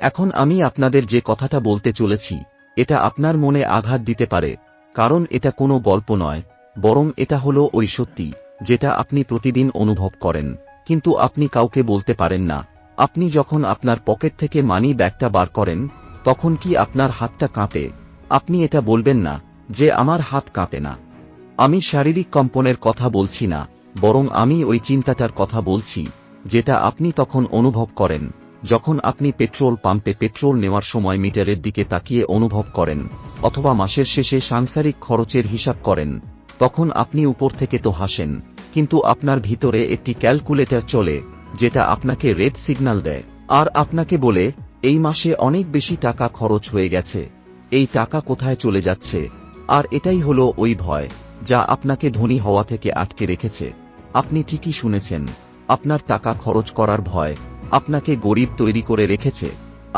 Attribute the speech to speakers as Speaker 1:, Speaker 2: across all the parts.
Speaker 1: এখন আমি আপনাদের যে কথাটা বলতে চলেছি এটা আপনার মনে আঘাত দিতে পারে, কারণ এটা কোনো গল্প নয়, বরং এটা হলো ওই সত্যি যেটা আপনি প্রতিদিন অনুভব করেন, কিন্তু আপনি কাউকে বলতে পারেন না। আপনি যখন আপনার পকেট থেকে মানি ব্যাগটা বার করেন, তখন কি আপনার হাতটা কাঁপে? আপনি এটা বলবেন না যে আমার হাত কাঁপে না। আমি শারীরিক কম্পনের কথা বলছি না, বরং আমি ওই চিন্তাটার কথা বলছি যেটা আপনি তখন অনুভব করেন যখন আপনি পেট্রোল পাম্পে পেট্রোল নেওয়ার সময় মিটারের দিকে তাকিয়ে অনুভব করেন, অথবা মাসের শেষে সাংসারিক খরচের হিসাব করেন। তখন আপনি উপর থেকে তো হাসেন, কিন্তু আপনার ভিতরে একটি ক্যালকুলেটর চলে যেটা আপনাকে রেড সিগন্যাল দেয়, আর আপনাকে বলে এই মাসে অনেক বেশি টাকা খরচ হয়ে গেছে, এই টাকা কোথায় চলে যাচ্ছে। আর এটাই হলো ওই ভয় যা আপনাকে ধনী হওয়া থেকে আটকে রেখেছে। আপনি ঠিকই শুনেছেন, আপনার টাকা খরচ করার ভয় আপনাকে গরিব তৈরি করে রেখেছে।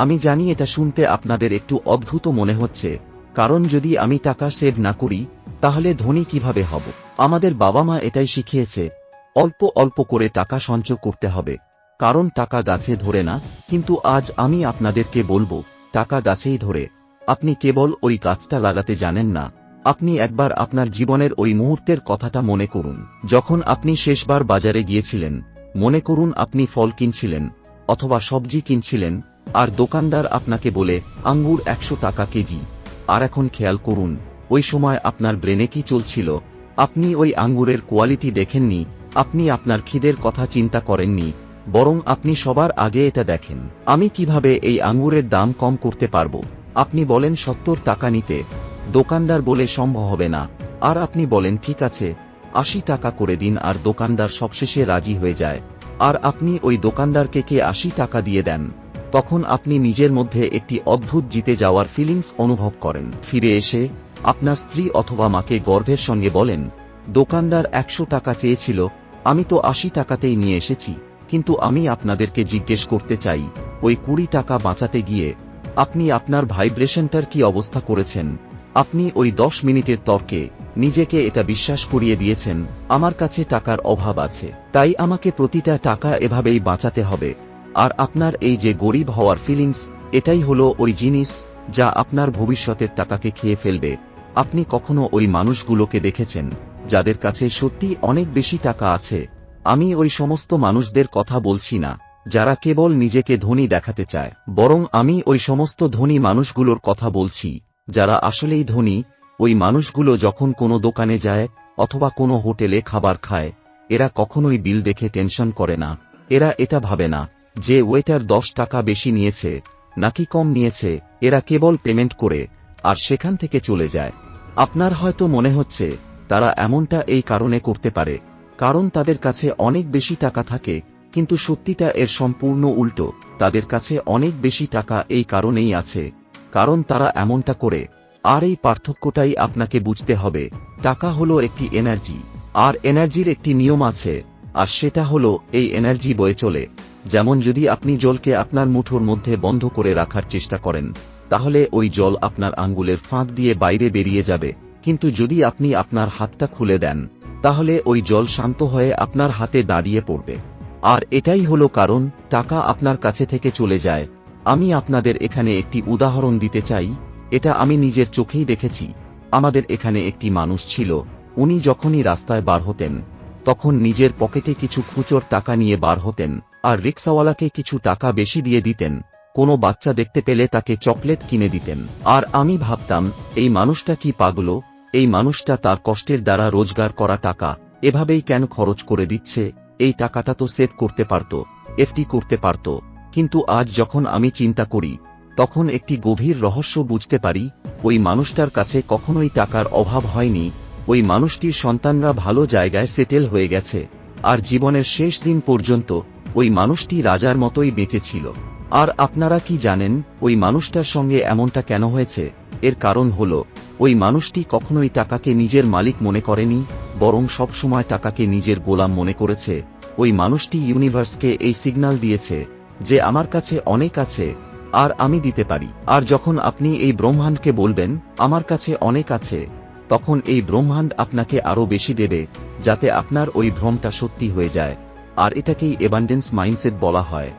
Speaker 1: আমি জানি এটা শুনতে আপনাদের একটু অদ্ভুত মনে হচ্ছে, কারণ যদি আমি টাকা সেভ না করি তাহলে ধনী কিভাবে হব? আমাদের বাবা মা এটাই শিখিয়েছে, অল্প অল্প করে টাকা সঞ্চয় করতে হবে, কারণ টাকা গাছে ধরে না। কিন্তু আজ আমি আপনাদেরকে বলবো, টাকা গাছেই ধরে। আপনি কেবল ওই গাছটা লাগাতে জানেন না। আপনি একবার আপনার জীবনের ওই মুহূর্তের কথাটা মনে করুন, যখন আপনি শেষবার বাজারে গিয়েছিলেন। মনে করুন আপনি ফল কিনছিলেন অথবা সবজি কিনছিলেন, আর দোকানদার আপনাকে বলে আঙ্গুর 100 টাকা কেজি। আর এখন খেয়াল করুন ওই সময় আপনার ব্রেনে কি চলছিল? আপনি ওই আঙ্গুরের কোয়ালিটি দেখেননি, আপনি আপনার খিদের কথা চিন্তা করেননি, বরং আপনি সবার আগে এটা দেখেন, আমি কিভাবে এই আঙ্গুরের দাম কম করতে পারবো। আপনি বলেন 70 টাকা নিতে, দোকানদার বলে সম্ভব হবে না, আর আপনি বলেন ঠিক আছে 80 টাকা করে দিন, আর দোকানদার সবশেষে রাজি হয়ে যায়। আর আপনি ওই দোকানদারকে 80 টাকা দিয়ে দেন। তখন আপনি নিজের মধ্যে একটি অদ্ভুত জিতে যাওয়ার ফিলিংস অনুভব করেন। ফিরে এসে আপনার স্ত্রী অথবা মাকে গর্বের সঙ্গে বলেন, দোকানদার 100 টাকা চেয়েছিল, আমি তো 80 টাকাতেই নিয়ে এসেছি। কিন্তু আমি আপনাদেরকে জিজ্ঞেস করতে চাই, ওই 20 টাকা বাঁচাতে গিয়ে আপনি আপনার ভাইব্রেশনটার কি অবস্থা করেছেন? আপনি ওই 10 মিনিটের তর্কে নিজেকে এটা বিশ্বাস করিয়ে দিয়েছেন, আমার কাছে টাকার অভাব আছে, তাই আমাকে প্রতিটা টাকা এভাবেই বাঁচাতে হবে। আর আপনার এই যে গরিব হওয়ার ফিলিংস, এটাই হলো ওই জিনিস যা আপনার ভবিষ্যতের টাকাকে খেয়ে ফেলবে। আপনি কখনো ওই মানুষগুলোকে দেখেছেন যাদের কাছে সত্যি অনেক বেশি টাকা আছে? আমি ওই সমস্ত মানুষদের কথা বলছি না যারা কেবল নিজেকে ধনী দেখাতে চায়, বরং আমি ওই সমস্ত ধনী মানুষগুলোর কথা বলছি যারা আসলেই ধনী। ওই মানুষগুলো যখন কোনো দোকানে যায় অথবা কোনো হোটেলে খাবার খায়, এরা কখনোই বিল দেখে টেনশন করে না। এরা এটা ভাবে না যে ওয়েটার 10 টাকা বেশি নিয়েছে নাকি কম নিয়েছে, এরা কেবল পেমেন্ট করে আর সেখান থেকে চলে যায়। আপনার হয়তো মনে হচ্ছে তারা এমনটা এই কারণে করতে পারে কারণ তাদের কাছে অনেক বেশি টাকা থাকে, কিন্তু সত্যিটা এর সম্পূর্ণ উল্টো। তাদের কাছে অনেক বেশি টাকা এই কারণেই আছে কারণ তারা এমনটা করে। আর এই পার্থক্যটাই আপনাকে বুঝতে হবে। টাকা হলো একটি এনার্জি, আর এনার্জির একটি নিয়ম আছে, আর সেটা হলো এই এনার্জি বয়ে চলে। যেমন যদি আপনি জলকে আপনার মুঠোর মধ্যে বন্ধ করে রাখার চেষ্টা করেন, তাহলে ওই জল আপনার আঙ্গুলের ফাঁক দিয়ে বাইরে বেরিয়ে যাবে, কিন্তু যদি আপনি আপনার হাতটা খুলে দেন তাহলে ওই জল শান্ত হয়ে আপনার হাতে দাঁড়িয়ে পড়বে। আর এটাই হলো কারণ টাকা আপনার কাছে থেকে চলে যায়। আমি আপনাদের এখানে একটি উদাহরণ দিতে চাই, এটা আমি নিজের চোখেই দেখেছি। আমাদের এখানে একটি মানুষ ছিল, উনি যখনই রাস্তায় বার হতেন তখন নিজের পকেটে কিছু খুচর টাকা নিয়ে বার হতেন, আর রিক্সাওয়ালাকে কিছু টাকা বেশি দিয়ে দিতেন। কোনো বাচ্চা দেখতে পেলে তাকে চকলেট কিনে দিতেন। আর আমি ভাবতাম, এই মানুষটা কি পাগল? এই মানুষটা তার কষ্টের দ্বারা রোজগার করা টাকা এভাবেই কেন খরচ করে দিচ্ছে? এই টাকাটা তো সেভ করতে পারত, এফডি করতে পারত। কিন্তু আজ যখন আমি চিন্তা করি তখন একটি গভীর রহস্য বুঝতে পারি, ওই মানুষটার কাছে কখনোই টাকার অভাব হয়নি। ওই মানুষটির সন্তানরা ভালো জায়গায় সেটেল হয়ে গেছে, আর জীবনের শেষ দিন পর্যন্ত ওই মানুষটি রাজার মতোই বেঁচে ছিল। আর আপনারা কি জানেন ওই মানুষটার সঙ্গে এমনটা কেন হয়েছে? এর কারণ হলো, ওই মানুষটি কখনোই টাকাকে নিজের মালিক মনে করেনি, বরং সবসময় টাকাকে নিজের গোলাম মনে করেছে। ওই মানুষটি ইউনিভার্সকে এই সিগন্যাল দিয়েছে যে আমার কাছে অনেক আছে আর আমি দিতে পারি। আর যখন আপনি এই ব্রহ্মাণ্ডকে বলবেন আমার কাছে অনেক আছে, তখন এই ব্রহ্মাণ্ড আপনাকে আরো বেশি দেবে, যাতে আপনার ওই ভ্রমটা সত্যি হয়ে যায়। আর এটাকেই অ্যাবান্ডেন্স মাইন্ডসেট বলা হয়।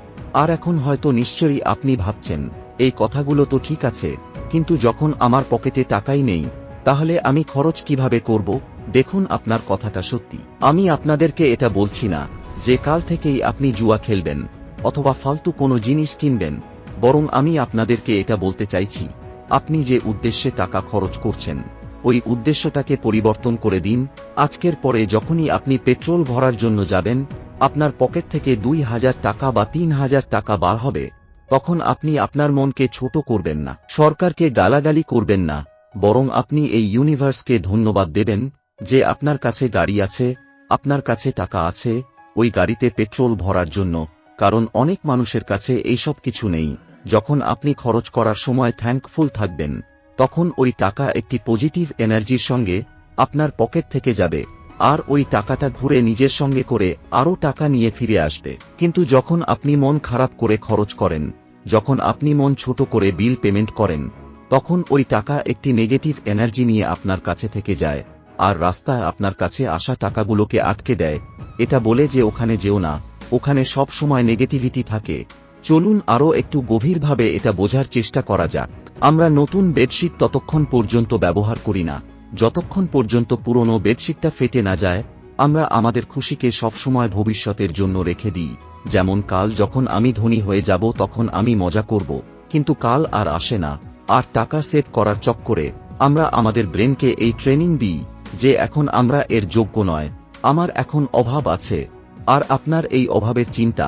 Speaker 1: আর এখন হয়তো নিশ্চয়ই আপনি ভাবছেন, এই কথাগুলো তো ঠিক আছে, কিন্তু যখন আমার পকেটে টাকাই নেই, তাহলে আমি খরচ কিভাবে করব? দেখুন, আপনার কথাটা সত্যি। আমি আপনাদেরকে এটা বলছি না যে কাল থেকেই আপনি জুয়া খেলবেন অথবা ফালতু কোনো জিনিস কিনবেন, বরং আমি আপনাদেরকে এটা বলতে চাইছি, আপনি যে উদ্দেশ্যে টাকা খরচ করছেন, ওই উদ্দেশ্যটাকে পরিবর্তন করে দিন। আজকের পরে যখনই আপনি পেট্রোল ভরার জন্য যাবেন, আপনার পকেট থেকে 2000 টাকা বা 3000 টাকা বার হবে, তখন আপনি আপনার মনকে ছোট করবেন না, সরকারকে গালাগালি করবেন না, বরং আপনি এই ইউনিভার্সকে ধন্যবাদ দেবেন যে আপনার কাছে গাড়ি আছে, আপনার কাছে টাকা আছে ওই গাড়িতে পেট্রোল ভরার জন্য, কারণ অনেক মানুষের কাছে এইসব কিছু নেই। যখন আপনি খরচ করার সময় থ্যাঙ্কফুল থাকবেন, তখন ওই টাকা একটি পজিটিভ এনার্জির সঙ্গে আপনার পকেট থেকে যাবে, আর ওই টাকাটা ঘুরে নিজের সঙ্গে করে আরও টাকা নিয়ে ফিরে আসবে। কিন্তু যখন আপনি মন খারাপ করে খরচ করেন, যখন আপনি মন ছোট করে বিল পেমেন্ট করেন, তখন ওই টাকা একটি নেগেটিভ এনার্জি নিয়ে আপনার কাছে থেকে যায়, আর রাস্তায় আপনার কাছে আসা টাকাগুলোকে আটকে দেয়, এটা বলে যে ওখানে যেও না, ওখানে সব সময় নেগেটিভিটি থাকে। চলুন আরও একটু গভীরভাবে এটা বোঝার চেষ্টা করা যাক। আমরা নতুন বেডশিট ততক্ষণ পর্যন্ত ব্যবহার করি না যতক্ষণ পর্যন্ত পুরনো বেডশিটটা ফেটে না যায়। আমরা আমাদের খুশিকে সবসময় ভবিষ্যতের জন্য রেখে দিই, যেমন কাল যখন আমি ধনী হয়ে যাব তখন আমি মজা করব, কিন্তু কাল আর আসে না। আর টাকা সেভ করার চক্করে আমরা আমাদের ব্রেনকে এই ট্রেনিং দিই যে এখন আমরা এর যোগ্য নয়, আমার এখন অভাব আছে। আর আপনার এই অভাবের চিন্তা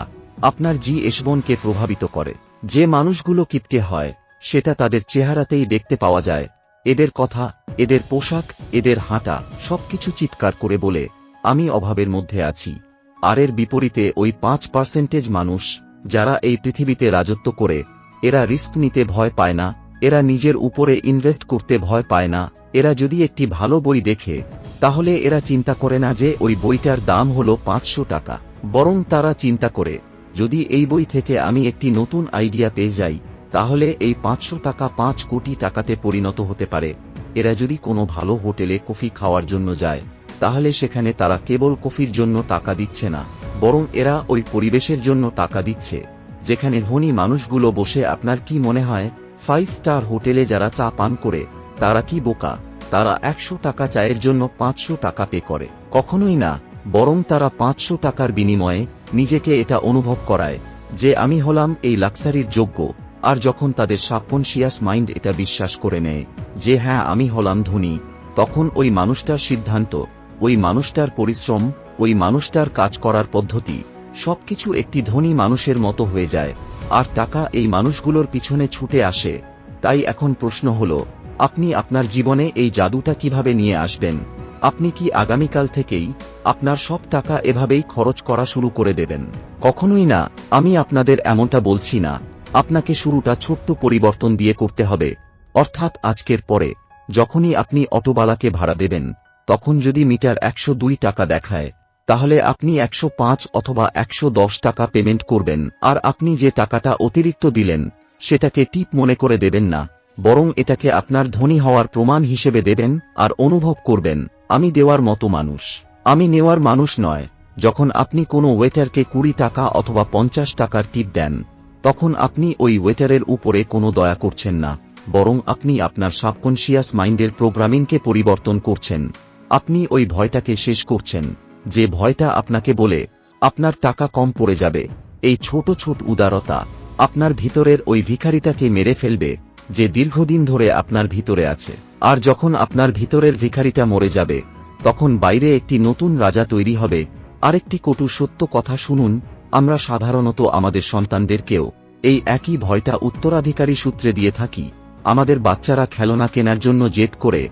Speaker 1: আপনার জীবনকে প্রভাবিত করে। যে মানুষগুলো কিপটে হয় সেটা তাদের চেহারাতেই দেখতে পাওয়া যায়। এদের কথা, এদের পোশাক, এদের হাঁটা সবকিছু চিৎকার করে বলে আমি অভাবের মধ্যে আছি। আর এর বিপরীতে ওই 5% মানুষ যারা এই পৃথিবীতে রাজত্ব করে, এরা রিস্ক নিতে ভয় পায় না, এরা নিজের উপরে ইনভেস্ট করতে ভয় পায় না। এরা যদি একটি ভালো বই দেখে, তাহলে এরা চিন্তা করে না যে ওই বইটার দাম হলো 500 টাকা, বরং তারা চিন্তা করে, যদি এই বই থেকে আমি একটি নতুন আইডিয়া পেয়ে যাই, তাহলে এই 500 টাকা 5 কোটি টাকাতে পরিণত হতে পারে। এরা যদি কোনো ভালো হোটেলে কফি খাওয়ার জন্য যায়, তাহলে সেখানে তারা কেবল কফির জন্য টাকা দিচ্ছে না, বরং এরা ওই পরিবেশের জন্য টাকা দিচ্ছে যেখানে ধনী মানুষগুলো বসে। আপনার কি মনে হয় 5 স্টার হোটেলে যারা চা পান করে তারা কি বোকা? তারা 100 টাকা চায়ের জন্য 500 টাকা পে করে? কখনোই না, বরং তারা 500 টাকার বিনিময়ে নিজেকে এটা অনুভব করায় যে আমি হলাম এই লাক্সারির যোগ্য। আর যখন তাদের সাবকনশিয়াস মাইন্ড এটা বিশ্বাস করে নেয় যে হ্যাঁ আমি হলাম ধনী, তখন ওই মানুষটার সিদ্ধান্ত, ওই মানুষটার পরিশ্রম, ওই মানুষটার কাজ করার পদ্ধতি সবকিছু একটি ধনী মানুষের মতো হয়ে যায়, আর টাকা এই মানুষগুলোর পিছনে ছুটে আসে। তাই এখন প্রশ্ন হলো, আপনি আপনার জীবনে এই জাদুটা কিভাবে নিয়ে আসবেন? আপনি কি আগামীকাল থেকেই আপনার সব টাকা এভাবেই খরচ করা শুরু করে দেবেন? কখনোই না, আমি আপনাদের এমনটা বলছি না। আপনাকে শুরুটা ছোট্ট পরিবর্তন দিয়ে করতে হবে। অর্থাৎ আজকের পরে যখনই আপনি অটোবালাকে ভাড়া দেবেন, তখন যদি মিটার 102 টাকা দেখায়, তাহলে আপনি 105 অথবা 110 টাকা পেমেন্ট করবেন। আর আপনি যে টাকাটা অতিরিক্ত দিলেন সেটাকে টিপ মনে করে দেবেন না, বরং এটাকে আপনার ধনী হওয়ার প্রমাণ হিসেবে দেবেন আর অনুভব করবেন আমি দেওয়ার মতো মানুষ, আমি নেওয়ার মানুষ নয়। যখন আপনি কোনো ওয়েটারকে 20 টাকা অথবা 50 টাকার টিপ দেন, তখন আপনি ওই ওয়েটারের উপরে কোনো দয়া করছেন না, বরং আপনি আপনার সাবকনশিয়াস মাইন্ডের প্রোগ্রামিংকে পরিবর্তন করছেন। আপনি ওই ভয়টাকে শেষ করছেন, যে ভয়টা আপনাকে বলে আপনার টাকা কম পড়ে যাবে। এই ছোট ছোট উদারতা আপনার ভিতরের ওই ভিখারিটাকে মেরে ফেলবে যে দীর্ঘদিন ধরে আপনার ভিতরে আছে। আর যখন আপনার ভিতরের ভিখারিটা মরে যাবে, তখন বাইরে একটি নতুন রাজা তৈরি হবে। আরেকটি কটু সত্য কথা শুনুন, আমরা সাধারণত আমাদের সন্তানদেরকেও এই একই ভয়টা উত্তরাধিকারী সূত্রে দিয়ে থাকি। আমাদের বাচ্চারা খেলনা কেনার জন্য জেদ করে,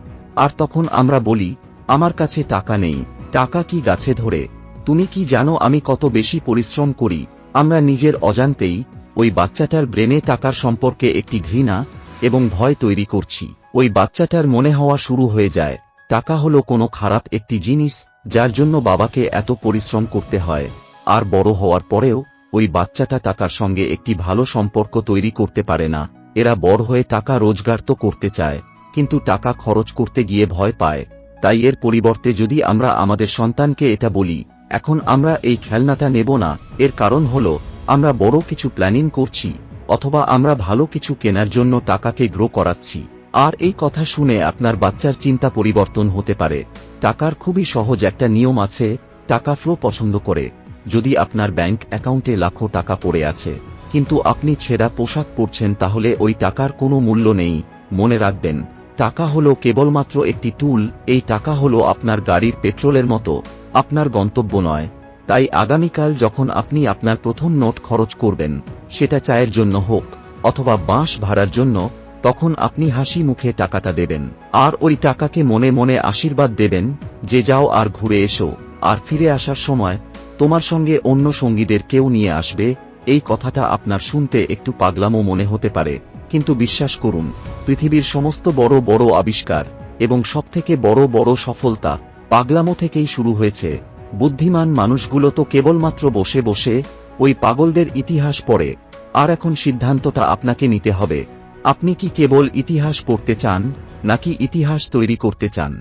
Speaker 1: আর তখন আমরা বলি আমার কাছে টাকা নেই। টাকা কি গাছে ধরে? তুমি কি জানো আমি কত বেশি পরিশ্রম করি? আমরা নিজের অজান্তেই ওই বাচ্চাটার ব্রেনে টাকার সম্পর্কে একটি ঘৃণা এবং ভয় তৈরি করছি। ওই বাচ্চাটার মনে হওয়া শুরু হয়ে যায় টাকা হলো কোনো খারাপ একটি জিনিস যার জন্য বাবাকে এত পরিশ্রম করতে হয়। আর বড় হওয়ার পরেও ওই বাচ্চাটা টাকার সঙ্গে একটি ভালো সম্পর্ক তৈরি করতে পারে না। এরা বড় হয়ে টাকা রোজগার তো করতে চায়, কিন্তু টাকা খরচ করতে গিয়ে ভয় পায়। তাই এর পরিবর্তে যদি আমরা আমাদের সন্তানকে এটা বলি এখন আমরা এই খেলনাটা নেব না, এর কারণ হলো আমরা বড় কিছু প্ল্যানিং করছি, অথবা আমরা ভালো কিছু কেনার জন্য টাকাকে গ্রো করাচ্ছি। আর এই কথা শুনে আপনার বাচ্চার চিন্তা পরিবর্তন হতে পারে। টাকার খুবই সহজ একটা নিয়ম আছে, টাকা ফ্লো পছন্দ করে। যদি আপনার ব্যাংক অ্যাকাউন্টে লাখো টাকা পড়ে আছে, কিন্তু আপনি ছেঁড়া পোশাক পরছেন, তাহলে ওই টাকার কোনো মূল্য নেই। মনে রাখবেন, টাকা হলো কেবলমাত্র একটি টুল। এই টাকা হলো আপনার গাড়ির পেট্রোলের মতো, আপনার গন্তব্য নয়। তাই আগামীকাল যখন আপনি আপনার প্রথম নোট খরচ করবেন, সেটা চায়ের জন্য হোক অথবা বাঁশ ভাড়ার জন্য, তখন আপনি হাসি মুখে টাকাটা দেবেন, আর ওই টাকাকে মনে মনে আশীর্বাদ দেবেন যে যাও আর ঘুরে এসো, আর ফিরে আসার সময় তোমার সঙ্গে অন্য সঙ্গীদের কেউ নিয়ে আসবে। এই কথাটা আপনার শুনতে একটু পাগলামো মনে হতে পারে, কিন্তু বিশ্বাস করুন, পৃথিবীর সমস্ত বড় বড় আবিষ্কার এবং সবথেকে বড় বড় সফলতা পাগলামো থেকেই শুরু হয়েছে। বুদ্ধিমান মানুষগুলো তো কেবলমাত্র বসে বসে ওই পাগলদের ইতিহাস পড়ে। আর এখন সিদ্ধান্তটা আপনাকে নিতে হবে, আপনি কি কেবল ইতিহাস পড়তে চান, নাকি ইতিহাস তৈরি করতে চান?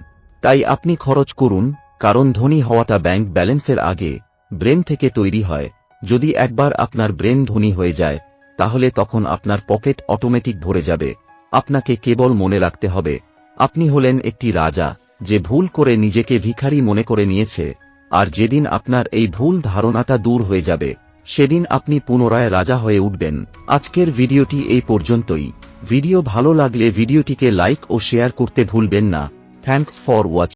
Speaker 1: তাই আপনি খরচ করুন, কারণ ধনী হওয়াটা ব্যাংক ব্যালেন্সের আগে ব্রেন থেকে তৈরি হয়। যদি একবার আপনার ব্রেন ধনী হয়ে যায়, তাহলে তখন আপনার পকেট অটোমেটিক ভরে যাবে। আপনাকে কেবল মনে রাখতে হবে, আপনি হলেন একটি রাজা, যে ভুল করে নিজেকে ভিখারি মনে করে নিয়েছে। আর যেদিন আপনার এই ভুল ধারণাটা দূর হয়ে যাবে, সেদিন আপনি পুনরায় রাজা হয়ে উঠবেন। আজকের ভিডিওটি এই পর্যন্তই। ভিডিও ভালো লাগলে ভিডিওটিকে লাইক ও শেয়ার করতে ভুলবেন না। Thanks for watching.